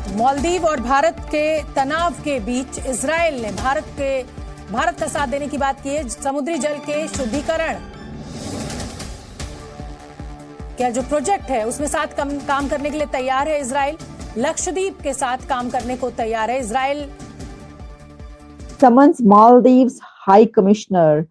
मालदीव और भारत के तनाव के बीच इजराइल ने भारत का साथ देने की बात की है। समुद्री जल के शुद्धिकरण का जो प्रोजेक्ट है उसमें साथ काम करने के लिए तैयार है इजराइल। लक्षद्वीप के साथ काम करने को तैयार है Israel. Summons Maldives high commissioner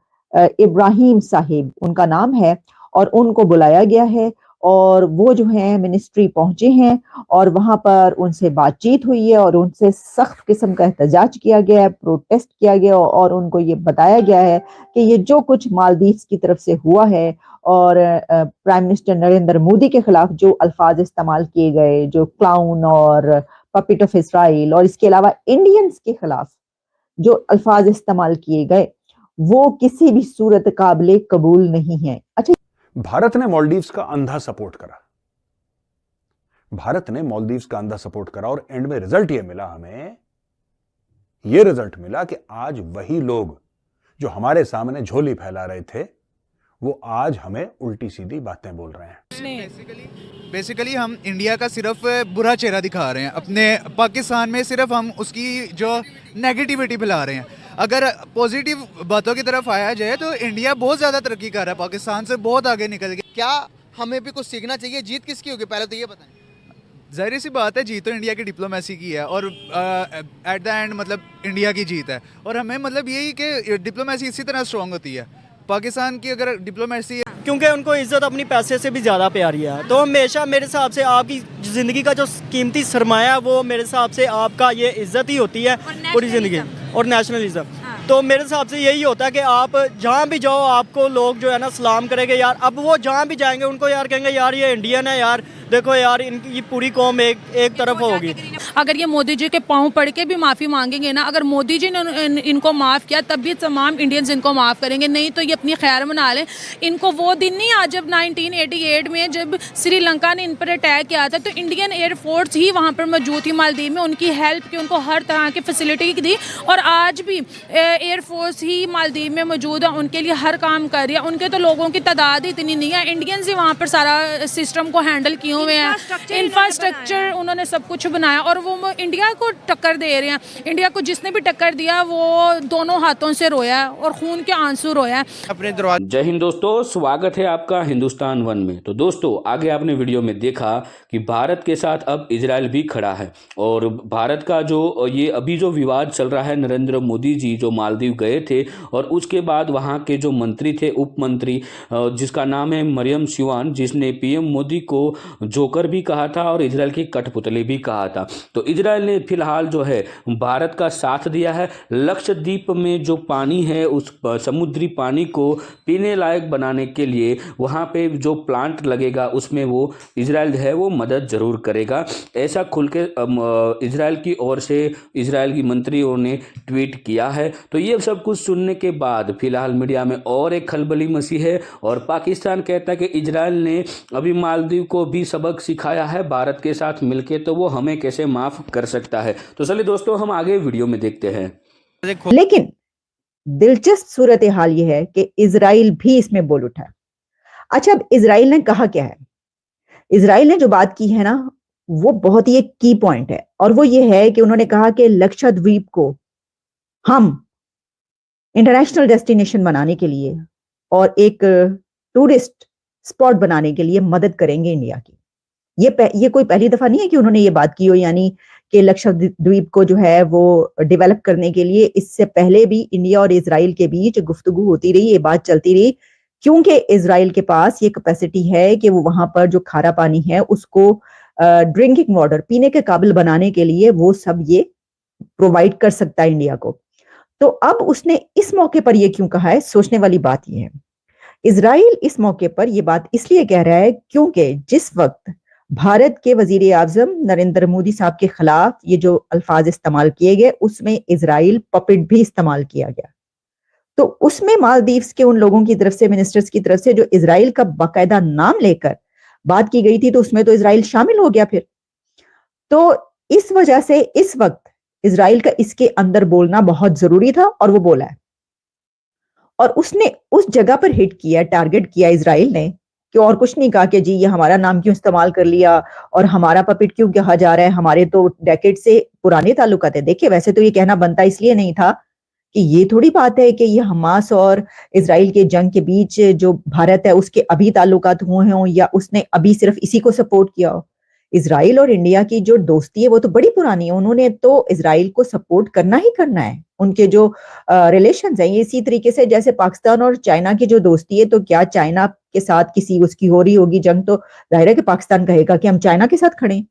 Ibrahim Sahib उनका नाम है और उनको बुलाया गया है और वो जो है मिनिस्ट्री पहुंचे हैं और वहां पर उनसे बातचीत हुई है और उनसे सख्त किस्म का एहतजाज किया गया है, प्रोटेस्ट किया गया और उनको ये बताया गया है कि ये जो कुछ मालदीव्स की तरफ से हुआ है और प्राइम मिनिस्टर नरेंद्र मोदी के खिलाफ जो अल्फाज इस्तेमाल किए गए, जो क्लाउन और पपिट ऑफ इसराइल और इसके अलावा इंडियंस के खिलाफ जो अल्फाज इस्तेमाल किए गए वो किसी भी सूरत काबिले कबूल नहीं है। अच्छा, भारत ने मालदीव्स का अंधा सपोर्ट करा। भारत ने मालदीव्स का अंधा सपोर्ट करा और एंड में रिजल्ट ये मिला, हमें ये रिजल्ट मिला कि आज वही लोग जो हमारे सामने झोली फैला रहे थे वो आज हमें उल्टी सीधी बातें बोल रहे हैं। बेसिकली हम इंडिया का सिर्फ बुरा चेहरा दिखा रहे हैं, अपने पाकिस्तान में सिर्फ हम उसकी जो नेगेटिविटी फैला रहे हैं। अगर पॉजिटिव बातों की तरफ आया जाए तो इंडिया बहुत ज़्यादा तरक्की कर रहा है, पाकिस्तान से बहुत आगे निकल गया। क्या हमें भी कुछ सीखना चाहिए? जीत किसकी होगी पहले तो ये बताएं। जाहिर सी बात है, जीत तो इंडिया की डिप्लोमेसी की है और एट द एंड मतलब इंडिया की जीत है। और हमें मतलब यही कि डिप्लोमेसी इसी तरह स्ट्रॉन्ग होती है। पाकिस्तान की अगर डिप्लोमेसी, क्योंकि उनको इज्जत अपनी पैसे से भी ज़्यादा प्यारी है, तो हमेशा मेरे हिसाब से आपकी ज़िंदगी का जो कीमती सरमाया है वो मेरे हिसाब से आपका ये इज्जत ही होती है पूरी ज़िंदगी और नेशनलिज्म। तो मेरे हिसाब से यही होता है कि आप जहाँ भी जाओ आपको लोग जो है ना सलाम करेंगे यार। अब वो जहाँ भी जाएंगे उनको यार कहेंगे यार ये इंडियन है यार, देखो यार इनकी पूरी कौम एक तरफ होगी। अगर ये मोदी जी के पाँव पड़ के भी माफ़ी मांगेंगे ना, अगर मोदी जी ने इनको माफ़ किया तब भी तमाम इंडियंस इनको माफ़ करेंगे, नहीं तो ये अपनी खैर मना लें। इनको वो दिन नहीं आज जब 1988 में जब श्रीलंका ने इन पर अटैक किया था तो इंडियन एयरफोर्स ही वहाँ पर मौजूद थी मालदीव में, उनकी हेल्प की, उनको हर तरह की फैसिलिटी दी और आज भी एयरफोर्स ही मालदीव में मौजूद है, उनके लिए हर काम कर रही है। उनके तो लोगों की तादाद इतनी नहीं है, इंडियंस ही वहाँ पर सारा सिस्टम को हैंडल किए हुए हैं, इंफ्रास्ट्रक्चर उन्होंने सब कुछ बनाया और वो इंडिया को टक्कर दे रहे हैं। इंडिया को जिसने भी टक्कर दिया वो दोनों हाथों से रोया है और खून के आंसू रोया है अपने दरवाजे। जय हिंद दोस्तों, स्वागत है आपका हिंदुस्तान वन में। तो दोस्तों आगे आपने वीडियो में देखा कि भारत के साथ अब इजराइल भी खड़ा है और भारत का जो ये अभी जो विवाद चल रहा है, नरेंद्र मोदी जी जो मालदीव गए थे और उसके बाद वहाँ के जो मंत्री थे, उप मंत्री जिसका नाम है मरियम सिवान, जिसने पीएम मोदी को जोकर भी कहा था और इजराइल की कठपुतली भी कहा था। तो इजराइल ने फिलहाल जो है भारत का साथ दिया है। लक्षद्वीप में जो पानी है उस समुद्री पानी को पीने लायक बनाने के लिए वहाँ पे जो प्लांट लगेगा उसमें वो इजराइल है वो मदद जरूर करेगा, ऐसा खुल के इजराइल की ओर से इजराइल की मंत्रियों ने ट्वीट किया है। तो ये सब कुछ सुनने के बाद फिलहाल मीडिया में और एक खलबली मची है और पाकिस्तान कहता है कि इजराइल ने अभी मालदीव को भी सबक सिखाया है भारत के साथ मिलके, तो वो हमें कैसे माफ कर सकता है। तो चलिए दोस्तों हम आगे वीडियो में देखते हैं। लेकिन दिलचस्प सूरत हाल ये है कि इजराइल भी इसमें बोल उठा है। अच्छा, अब इजराइल ने कहा क्या है? इजराइल ने जो बात की है ना वो बहुत ही एक की पॉइंट है और वो ये है कि उन्होंने कहा कि लक्षद्वीप को हम इंटरनेशनल डेस्टिनेशन बनाने के लिए और एक टूरिस्ट स्पॉट बनाने के लिए मदद करेंगे इंडिया की। ये कोई पहली दफा नहीं है कि उन्होंने ये बात की हो, यानी कि लक्षद्वीप को जो है वो डेवलप करने के लिए इससे पहले भी इंडिया और इजराइल के बीच गुफ्तगू होती रही, ये बात चलती रही, क्योंकि इजराइल के पास ये कैपेसिटी है कि वो वहां पर जो खारा पानी है उसको ड्रिंकिंग वाटर पीने के काबिल बनाने के लिए वो सब ये प्रोवाइड कर सकता है इंडिया को। तो अब उसने इस मौके पर ये क्यों कहा है? सोचने वाली बात ये है, इजराइल इस मौके पर यह बात इसलिए कह रहा है क्योंकि जिस वक्त भारत के वजीर आजम नरेंद्र मोदी साहब के खिलाफ ये जो अल्फाज इस्तेमाल किए गए उसमें इजराइल पपेट भी इस्तेमाल किया गया, तो उसमें मालदीव्स के उन लोगों की तरफ से, मिनिस्टर्स की तरफ से जो इजराइल का बाकायदा नाम लेकर बात की गई थी, तो उसमें तो इजराइल शामिल हो गया फिर। तो इस वजह से इस वक्त इजराइल का इसके अंदर बोलना बहुत जरूरी था और वो बोला है और उसने उस जगह पर हिट किया, टारगेट किया इजराइल ने कि और कुछ नहीं कहा कि जी ये हमारा नाम क्यों इस्तेमाल कर लिया और हमारा पपेट क्यों कहा जा रहा है, हमारे तो डेकेड से पुराने ताल्लुकात है। देखिए वैसे तो ये कहना बनता इसलिए नहीं था कि ये थोड़ी बात है कि ये हमास और इजराइल के जंग के बीच जो भारत है उसके अभी ताल्लुकात हुए हों या उसने अभी सिर्फ इसी को सपोर्ट किया हो। इजराइल और इंडिया की जो दोस्ती है वो तो बड़ी पुरानी है, उन्होंने तो इजराइल को सपोर्ट करना ही करना है। उनके जो रिलेशंस हैं ये इसी तरीके से जैसे पाकिस्तान और चाइना की जो दोस्ती है, तो क्या चाइना के साथ किसी उसकी हो रही होगी जंग तो जाहिर है कि पाकिस्तान कहेगा कि हम चाइना के साथ खड़े हैं।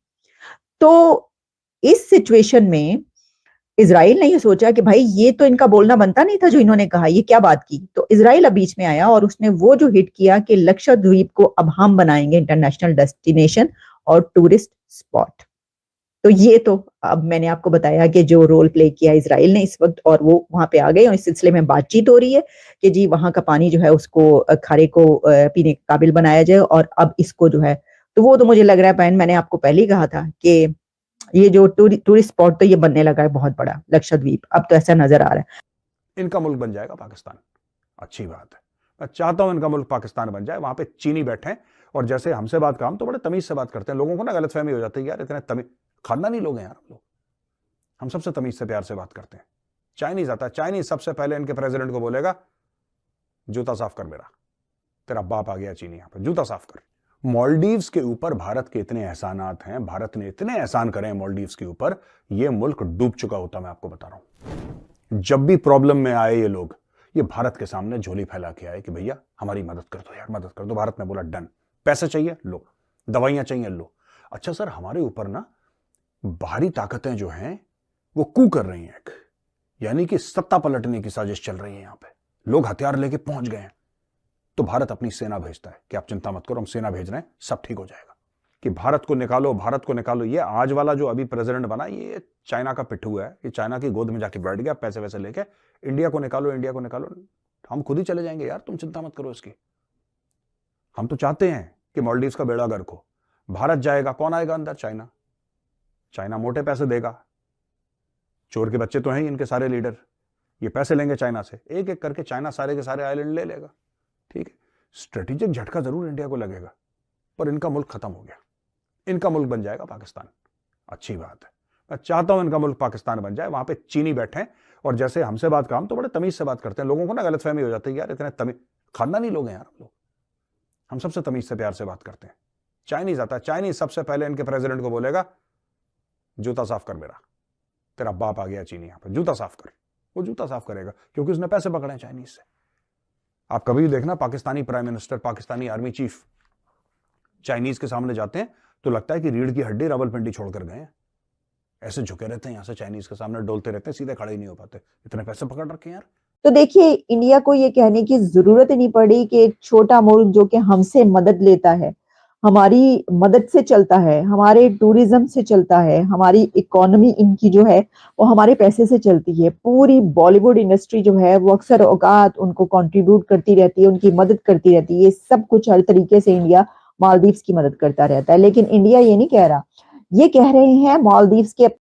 तो इस सिचुएशन में इजराइल ने ये सोचा कि भाई ये तो इनका बोलना बनता नहीं था जो इन्होंने कहा, ये क्या बात की। तो इजराइल अब बीच में आया और उसने वो जो हिट किया कि लक्षद्वीप को अब हम बनाएंगे इंटरनेशनल डेस्टिनेशन और टूरिस्ट स्पॉट। तो ये तो अब मैंने आपको बताया कि जो रोल प्ले किया इजराइल ने इस वक्त, और वो वहां पे आ गए और इस सिलसिले में बातचीत हो रही है कि जी वहां का पानी जो है उसको खारे को पीने के काबिल बनाया जाए। और अब इसको जो है तो वो तो मुझे लग रहा है बहन, मैंने आपको पहले ही कहा था कि ये जो टूरिस्ट स्पॉट तो ये बनने लगा है बहुत बड़ा लक्षद्वीप, अब तो ऐसा नजर आ रहा है। इनका मुल्क बन जाएगा पाकिस्तान, अच्छी बात है। मैं चाहता हूं इनका मुल्क पाकिस्तान बन जाए, वहां पे चीनी बैठे और जैसे हमसे बात काम तो बड़े तमीज से बात करते हैं। लोगों को ना गलतफहमी हो जाती है यार इतने तमीज खानदानी लोग हैं यार हम लोग, हम सबसे तमीज से प्यार से बात करते हैं। चाइनीज आता है, चाइनीज सबसे पहले इनके प्रेसिडेंट को बोलेगा जूता साफ कर मेरा, तेरा बाप आ गया चीनी, यहां पर जूता साफ कर। मालदीव्स के ऊपर भारत के इतने एहसानात हैं, भारत ने इतने एहसान करे हैं मालदीव्स के ऊपर, ये मुल्क डूब चुका होता, मैं आपको बता रहा हूं। जब भी प्रॉब्लम में आए ये लोग, ये भारत के सामने झोली फैला के आए कि भैया हमारी मदद कर दो यार, मदद कर दो। भारत ने बोला डन, पैसे चाहिए लो, दवाइयां चाहिए लो। अच्छा सर, हमारे ऊपर ना बाहरी ताकतें जो हैं वो कू कर रही हैं, यानी कि सत्ता पलटने की साजिश चल रही है। यहां पे लोग हथियार लेके पहुंच गए हैं, तो भारत अपनी सेना भेजता है कि आप चिंता मत करो, हम सेना भेज रहे हैं, सब ठीक हो जाएगा। कि भारत को निकालो, भारत को निकालो। ये आज वाला जो अभी प्रेसिडेंट बना ये चाइना का पिट्ठू है, ये चाइना की गोद में जाके बैठ गया पैसे वैसे लेके, इंडिया को निकालो, इंडिया को निकालो। हम खुद ही चले जाएंगे यार, तुम चिंता मत करो इसकी। हम तो चाहते हैं कि मालदीव्स का बेड़ा गर्क हो। भारत जाएगा, कौन आएगा अंदर? चाइना। चाइना मोटे पैसे देगा, चोर के बच्चे तो हैं इनके सारे लीडर, ये पैसे लेंगे चाइना से, एक एक करके चाइना सारे के सारे आइलैंड ले लेगा। ठीक है, स्ट्रेटेजिक झटका जरूर इंडिया को लगेगा, पर इनका मुल्क खत्म हो गया, इनका मुल्क बन जाएगा पाकिस्तान, अच्छी बात है। मैं चाहता हूं इनका मुल्क पाकिस्तान बन जाए, वहां पे चीनी बैठे और जैसे हमसे बात काम तो बड़े तमीज से बात करते हैं। लोगों को ना गलतफहमी हो जाती है यार इतने तमीज खानदानी लोग हैं यार हम लोग, हम सबसे तमीज से प्यार से बात करते हैं। चाइनीज आता है, चाइनीज सबसे पहले इनके प्रेसिडेंट को बोलेगा जूता साफ कर मेरा, तेरा बाप आ गया चीनी, यहां पर जूता साफ कर। वो जूता साफ करेगा क्योंकि उसने पैसे पकड़े हैं चाइनीज से। आप कभी भी देखना Pakistani prime minister, Pakistani army chief Chinese के सामने जाते हैं तो लगता है कि रीढ़ की हड्डी रावलपिंडी छोड़कर गए हैं, ऐसे झुके रहते हैं, यहां से चाइनीज के सामने डोलते रहते हैं, सीधे खड़े ही नहीं हो पाते, इतने पैसे पकड़ रखे हैं यार। तो देखिए इंडिया को ये कहने की जरूरत ही नहीं पड़ी कि एक छोटा मुल्क जो कि हमसे मदद लेता है, हमारी मदद से चलता है, हमारे टूरिज्म से चलता है, हमारी इकोनॉमी इनकी जो है वो हमारे पैसे से चलती है। पूरी बॉलीवुड इंडस्ट्री जो है वो अक्सर औकात उनको कंट्रीब्यूट करती रहती है, उनकी मदद करती रहती है। ये सब कुछ हर तरीके से इंडिया मालदीव्स की मदद करता रहता है, लेकिन इंडिया ये नहीं कह रहा, ये कह रहे हैं मालदीव्स के